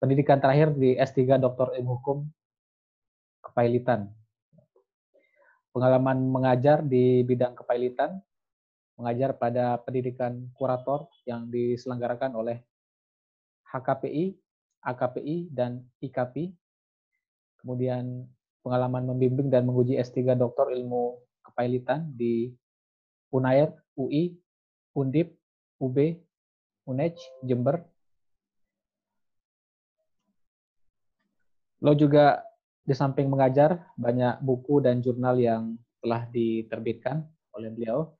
pendidikan terakhir di S3 Doktor Ilmu Hukum Kepailitan. Pengalaman mengajar di bidang kepailitan, mengajar pada pendidikan kurator yang diselenggarakan oleh HKPI, AKPI, dan IKP. Kemudian pengalaman membimbing dan menguji S3 Doktor Ilmu Kepailitan di Unair, UI, Undip, UB, UNEJ, Jember. Lo juga di samping mengajar, banyak buku dan jurnal yang telah diterbitkan oleh beliau.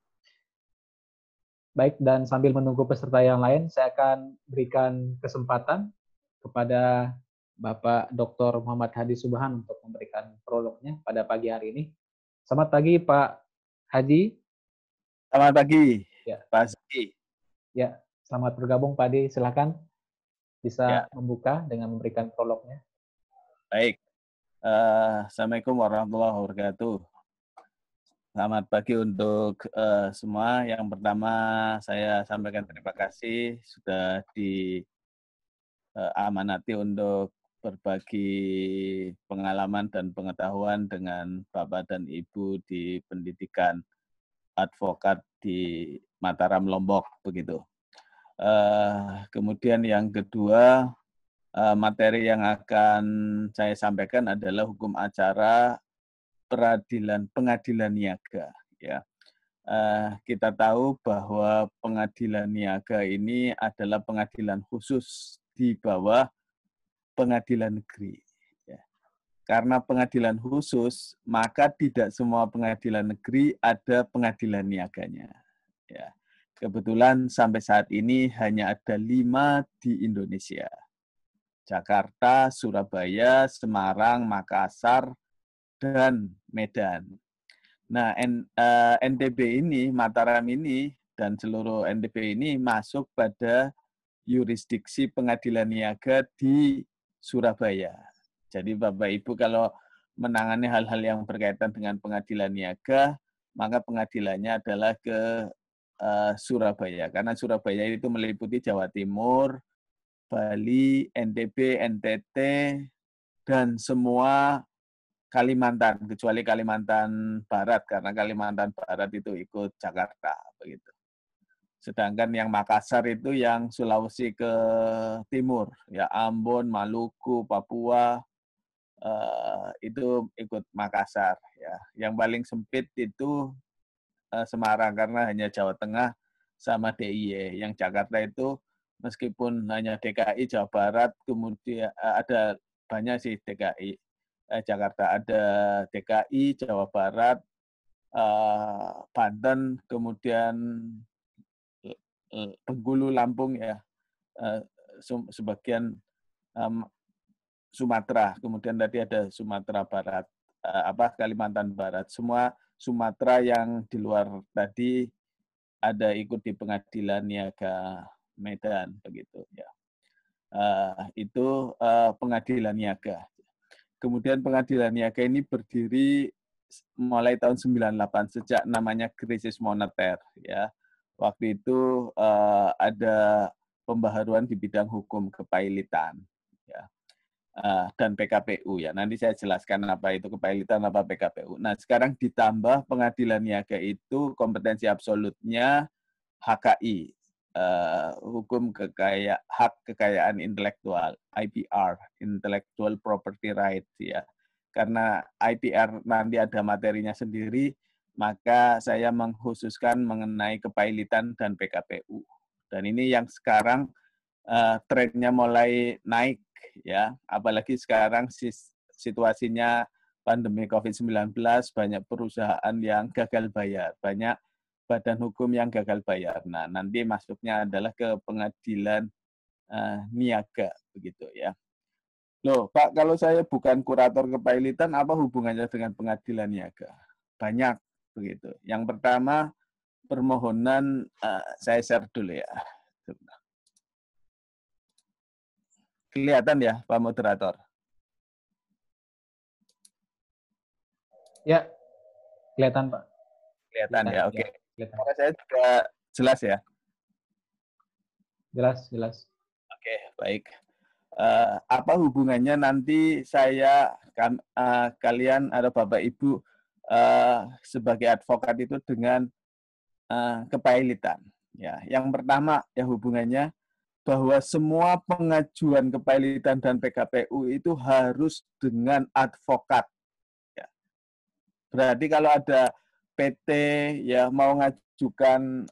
Baik, dan sambil menunggu peserta yang lain, saya akan berikan kesempatan kepada Bapak Dr. Muhammad Hadi Subhan untuk memberikan prolognya pada pagi hari ini. Selamat pagi, Pak Hadi. Selamat pagi, Ya. Pak Zaki. Ya, selamat bergabung, Pak Hadi. Silakan bisa Ya. membuka dengan memberikan prolognya. Baik. Assalamualaikum warahmatullahi wabarakatuh. Selamat pagi untuk semua. Yang pertama saya sampaikan terima kasih sudah diamanati untuk berbagi pengalaman dan pengetahuan dengan Bapak dan Ibu di pendidikan advokat di Mataram, Lombok, begitu. Kemudian yang kedua, materi yang akan saya sampaikan adalah hukum acara pengadilan niaga. Ya, kita tahu bahwa pengadilan niaga ini adalah pengadilan khusus di bawah pengadilan negeri. Ya. Karena pengadilan khusus, maka tidak semua pengadilan negeri ada pengadilan niaganya. Ya. Kebetulan sampai saat ini hanya ada 5 di Indonesia. Jakarta, Surabaya, Semarang, Makassar, dan Medan. Nah, NTB ini, Mataram ini, dan seluruh NTB ini masuk pada yurisdiksi pengadilan niaga di Surabaya. Jadi Bapak Ibu kalau menangani hal-hal yang berkaitan dengan pengadilan niaga, maka pengadilannya adalah ke Surabaya. Karena Surabaya itu meliputi Jawa Timur, Bali, NTB, NTT, dan semua Kalimantan, kecuali Kalimantan Barat, karena Kalimantan Barat itu ikut Jakarta, begitu. Sedangkan yang Makassar itu yang Sulawesi ke timur, ya Ambon, Maluku, Papua, itu ikut Makassar. Ya. Yang paling sempit itu Semarang, karena hanya Jawa Tengah sama DIY. Yang Jakarta itu meskipun hanya DKI, Jawa Barat, kemudian ada banyak sih DKI. Jakarta ada DKI, Jawa Barat, Banten, kemudian Bengkulu, Lampung, ya, sebagian Sumatera, kemudian tadi ada Sumatera Barat, Kalimantan Barat. Semua Sumatera yang di luar tadi ada ikut di pengadilan niaga Medan, begitu ya. Itu pengadilan niaga. Kemudian pengadilan niaga ini berdiri mulai tahun 98 sejak namanya krisis moneter, ya. Waktu itu ada pembaharuan di bidang hukum kepailitan, ya, dan PKPU, ya. Nanti saya jelaskan apa itu kepailitan, apa PKPU. Nah, sekarang ditambah pengadilan niaga itu kompetensi absolutnya HKI, hukum hak kekayaan intelektual, IPR, Intellectual Property Right, ya. Karena IPR nanti ada materinya sendiri, maka saya mengkhususkan mengenai kepailitan dan PKPU. Dan ini yang sekarang trennya mulai naik, ya. Apalagi sekarang situasinya pandemi COVID-19, banyak perusahaan yang gagal bayar, banyak badan hukum yang gagal bayar. Nah, nanti masuknya adalah ke pengadilan niaga, begitu ya. Loh, Pak, kalau saya bukan kurator kepailitan, apa hubungannya dengan pengadilan niaga? Banyak, begitu. Yang pertama, permohonan, saya share dulu ya. Kelihatan ya, Pak Moderator? Ya, kelihatan, Pak. Kelihatan ya, oke. Kelihatan. Suara saya juga jelas ya? Jelas. Oke, baik. apa hubungannya nanti kalian atau Bapak Ibu sebagai advokat itu dengan kepailitan. Ya, yang pertama ya hubungannya bahwa semua pengajuan kepailitan dan PKPU itu harus dengan advokat. Ya. Berarti kalau ada PT ya mau ngajukan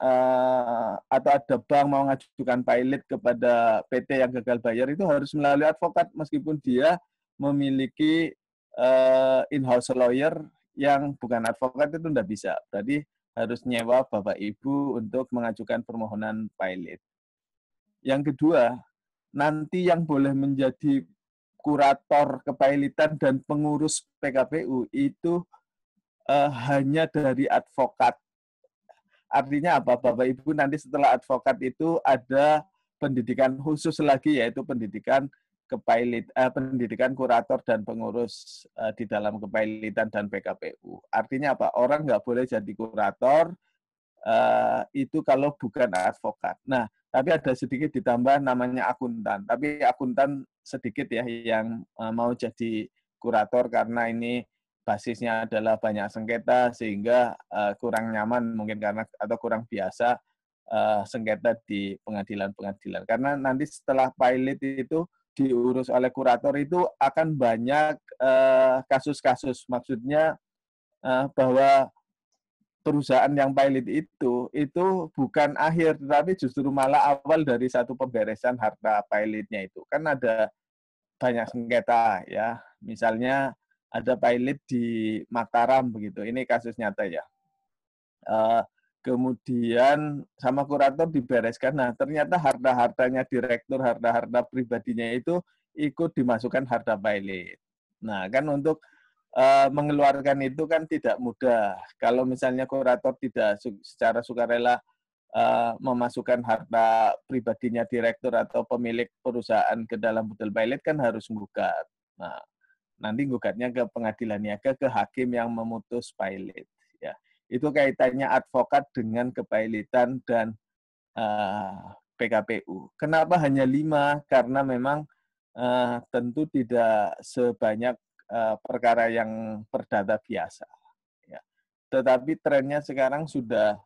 atau ada bank mau ngajukan pilot kepada PT yang gagal bayar itu harus melalui advokat meskipun dia memiliki in-house lawyer yang bukan advokat itu tidak bisa. Berarti harus nyewa Bapak Ibu untuk mengajukan permohonan pilot. Yang kedua, nanti yang boleh menjadi kurator kepailitan dan pengurus PKPU itu hanya dari advokat. Artinya apa, Bapak Ibu? Nanti setelah advokat itu ada pendidikan khusus lagi, yaitu pendidikan pendidikan kurator dan pengurus di dalam kepailitan dan PKPU. Artinya apa? Orang nggak boleh jadi kurator itu kalau bukan advokat. Nah, tapi ada sedikit ditambah namanya akuntan. Tapi akuntan sedikit ya yang mau jadi kurator karena ini basisnya adalah banyak sengketa sehingga kurang nyaman mungkin karena atau kurang biasa sengketa di pengadilan-pengadilan. Karena nanti setelah pilot itu diurus oleh kurator itu akan banyak kasus-kasus. Maksudnya bahwa perusahaan yang pilot itu bukan akhir, tetapi justru malah awal dari satu pemberesan harta pilotnya itu. Kan ada banyak sengketa ya. Misalnya ada pilot di Mataram begitu. Ini kasus nyata ya. Kemudian sama kurator dibereskan. Nah, ternyata harta-hartanya direktur, harta-harta pribadinya itu ikut dimasukkan harta pilot. Nah, kan untuk mengeluarkan itu kan tidak mudah. Kalau misalnya kurator tidak secara sukarela memasukkan harta pribadinya direktur atau pemilik perusahaan ke dalam butil pilot kan harus menggugat. Nah, nanti gugatnya ke pengadilan niaga, ke hakim yang memutus pilot. Ya, itu kaitannya advokat dengan kepailitan dan PKPU. Kenapa hanya 5? Karena memang tentu tidak sebanyak perkara yang perdata biasa. Ya. Tetapi trennya sekarang sudah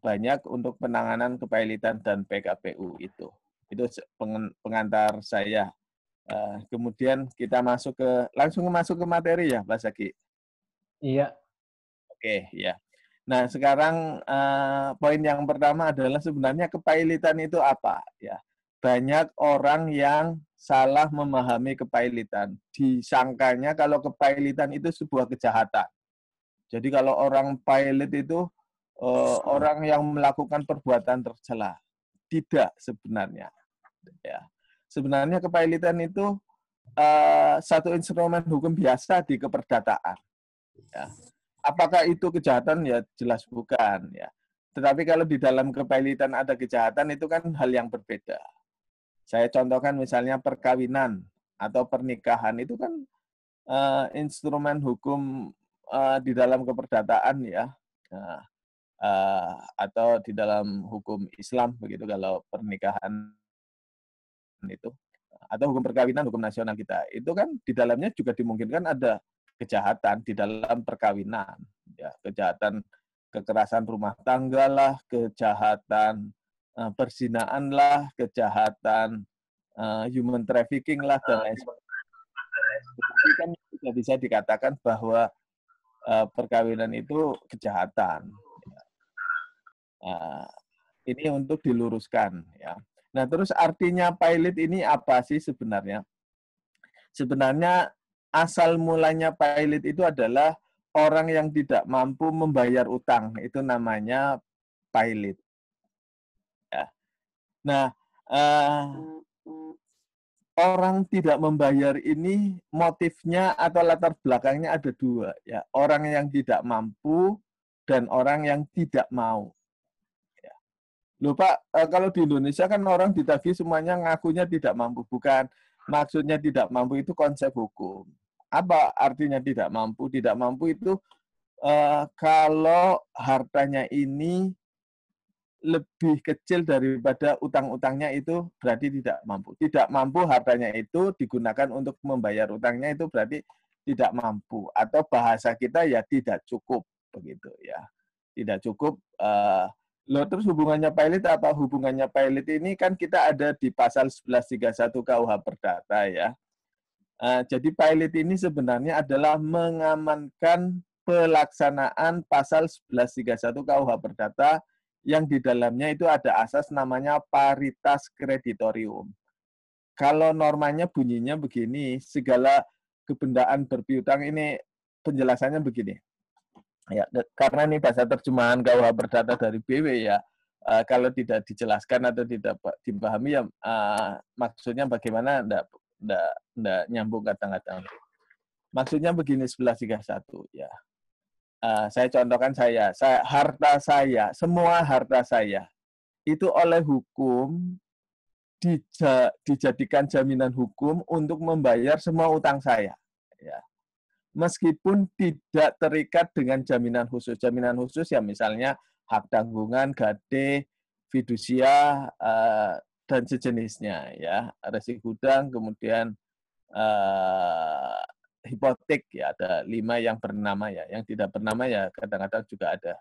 banyak untuk penanganan kepailitan dan PKPU itu. Itu pengantar saya. Kemudian kita langsung masuk ke materi ya, Pak Zaki. Iya. Oke, ya. Nah, sekarang poin yang pertama adalah sebenarnya kepailitan itu apa? Ya, banyak orang yang salah memahami kepailitan. Disangkanya kalau kepailitan itu sebuah kejahatan. Jadi kalau orang pilot itu orang yang melakukan perbuatan tercela. Tidak sebenarnya. Ya. Sebenarnya kepailitan itu satu instrumen hukum biasa di keperdataan. Ya. Apakah itu kejahatan? Ya jelas bukan. Ya. Tetapi kalau di dalam kepailitan ada kejahatan itu kan hal yang berbeda. Saya contohkan misalnya perkawinan atau pernikahan itu kan instrumen hukum di dalam keperdataan ya. Atau di dalam hukum Islam begitu kalau pernikahan itu atau hukum perkawinan, hukum nasional kita itu kan di dalamnya juga dimungkinkan ada kejahatan di dalam perkawinan ya, kejahatan kekerasan rumah tangga lah, kejahatan perzinaan lah, kejahatan human trafficking lah dan lain sebagainya. Tapi kan tidak bisa dikatakan bahwa perkawinan itu kejahatan. Ini untuk diluruskan ya. Nah, terus artinya pilot ini apa sih sebenarnya? Sebenarnya asal mulanya pilot itu adalah orang yang tidak mampu membayar utang. Itu namanya pilot. Ya. Nah, orang tidak membayar ini motifnya atau latar belakangnya ada 2. Ya. Orang yang tidak mampu dan orang yang tidak mau. Loh Pak, kalau di Indonesia kan orang ditagih semuanya ngakunya tidak mampu. Bukan, maksudnya tidak mampu itu konsep hukum. Apa artinya tidak mampu? Tidak mampu itu kalau hartanya ini lebih kecil daripada utang-utangnya itu berarti tidak mampu. Tidak mampu hartanya itu digunakan untuk membayar utangnya itu berarti tidak mampu. Atau bahasa kita ya tidak cukup begitu ya. Tidak cukup. Loh, terus hubungannya pilot apa? Hubungannya pilot ini kan kita ada di pasal 1131 KUH Perdata ya. Jadi pilot ini sebenarnya adalah mengamankan pelaksanaan pasal 1131 KUH Perdata yang di dalamnya itu ada asas namanya paritas kreditorium. Kalau normanya bunyinya begini, segala kebendaan berpiutang ini penjelasannya begini. Ya, karena ini bahasa terjemahan KUH Perdata dari BW ya. Kalau tidak dijelaskan atau tidak dipahami ya maksudnya bagaimana enggak nyambung kadang-kadang. Maksudnya begini 1131 ya. Saya contohkan harta saya, semua harta saya itu oleh hukum dijadikan jaminan hukum untuk membayar semua utang saya. Ya. Meskipun tidak terikat dengan jaminan khusus. Jaminan khusus ya misalnya hak tanggungan, gade, fidusia, dan sejenisnya. Ya, resiko hutang, kemudian hipotek ya ada 5 yang bernama ya, yang tidak bernama ya kadang-kadang juga ada.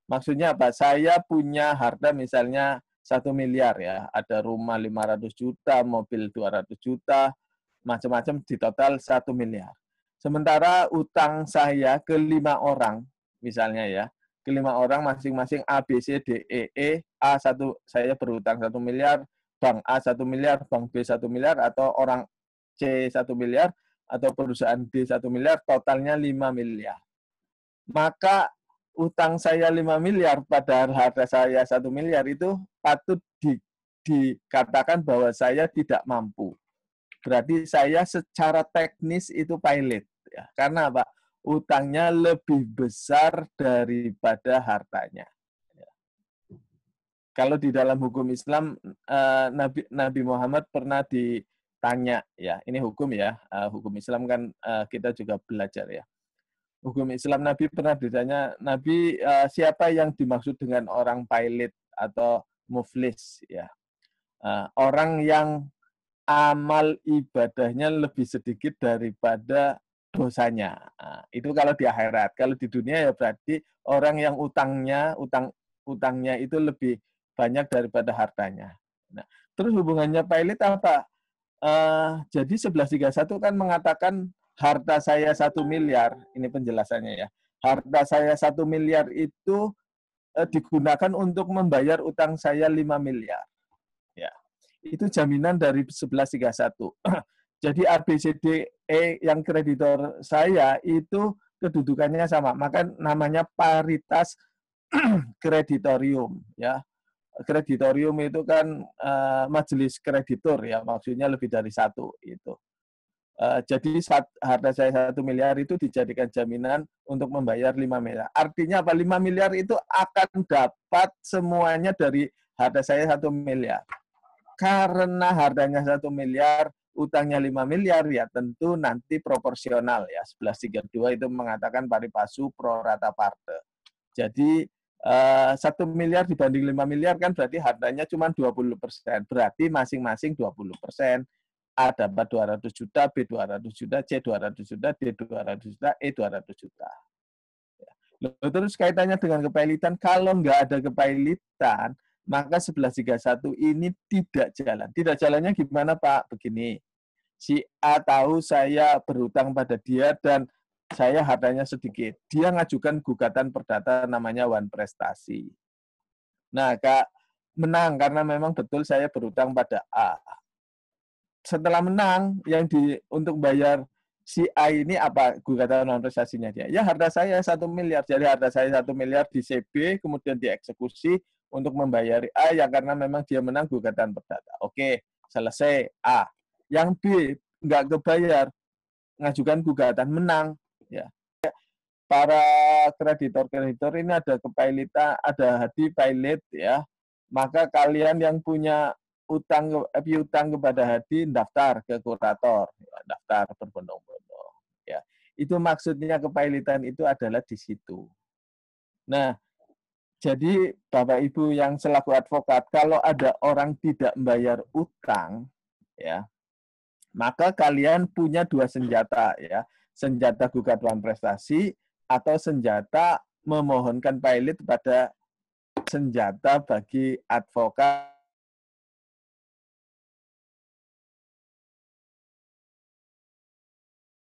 Maksudnya apa? Saya punya harta misalnya 1 miliar ya, ada rumah 500 juta, mobil 200 juta, macam-macam di total 1 miliar. Sementara utang saya ke 5 orang misalnya ya, ke 5 orang masing-masing A, B, C, D, E, A1 saya berutang 1 miliar, Bank A 1 miliar, Bank B 1 miliar, atau orang C 1 miliar, atau perusahaan D 1 miliar, totalnya 5 miliar. Maka utang saya 5 miliar, padahal harta saya 1 miliar itu patut dikatakan bahwa saya tidak mampu. Berarti saya secara teknis itu pilot. Ya. Karena apa? Utangnya lebih besar daripada hartanya. Ya. Kalau di dalam hukum Islam, Nabi Muhammad pernah ditanya, ya ini hukum ya, hukum Islam kan kita juga belajar ya. Hukum Islam Nabi pernah ditanya, Nabi siapa yang dimaksud dengan orang pilot atau muflis ya? Orang yang amal ibadahnya lebih sedikit daripada dosanya. Itu kalau di akhirat. Kalau di dunia ya berarti orang yang utangnya itu lebih banyak daripada hartanya. Nah, terus hubungannya pilot apa? Jadi 1131 kan mengatakan harta saya 1 miliar, ini penjelasannya ya. Harta saya 1 miliar itu digunakan untuk membayar utang saya 5 miliar. Ya. Itu jaminan dari 1131. Jadi ABCDE yang kreditor saya itu kedudukannya sama, maka namanya paritas kreditorium ya. Kreditorium itu kan majelis kreditur ya, maksudnya lebih dari satu itu. Jadi harta saya 1 miliar itu dijadikan jaminan untuk membayar 5 miliar. Artinya apa? 5 miliar itu akan dapat semuanya dari harta saya 1 miliar. Karena harganya 1 miliar, utangnya 5 miliar, ya tentu nanti proporsional ya. 1132 itu mengatakan pari passu pro rata parte. Jadi 1 miliar dibanding 5 miliar kan berarti harganya cuma 20%. Berarti masing-masing 20%. A dapat 200 juta, B 200 juta, C 200 juta, D 200 juta, E 200 juta. Lalu terus kaitannya dengan kepailitan, kalau nggak ada kepailitan, maka 1131 ini tidak jalan. Tidak jalannya gimana Pak? Begini, si A tahu saya berhutang pada dia dan saya hartanya sedikit. Dia ngajukan gugatan perdata namanya wan prestasi. Nah, Kak, menang karena memang betul saya berhutang pada A. Setelah menang, yang untuk bayar si A ini apa gugatan non prestasinya dia? Ya harta saya 1 miliar. Jadi harta saya 1 miliar di CB, kemudian dieksekusi untuk membayari A yang karena memang dia menang gugatan perdata. Oke, selesai A. Yang B nggak kebayar, ngajukan gugatan menang. Ya. Para kreditor-kreditor ini ada kepailitan, ada hadi pilot ya. Maka kalian yang punya piutang kepada hadi daftar ke kurator, ya, daftar berbondong-bondong. Ya, itu maksudnya kepailitan itu adalah di situ. Nah, Jadi Bapak Ibu yang selaku advokat, kalau ada orang tidak membayar utang, ya, maka kalian punya dua senjata, ya, senjata gugatan prestasi atau senjata memohonkan pilot pada senjata bagi advokat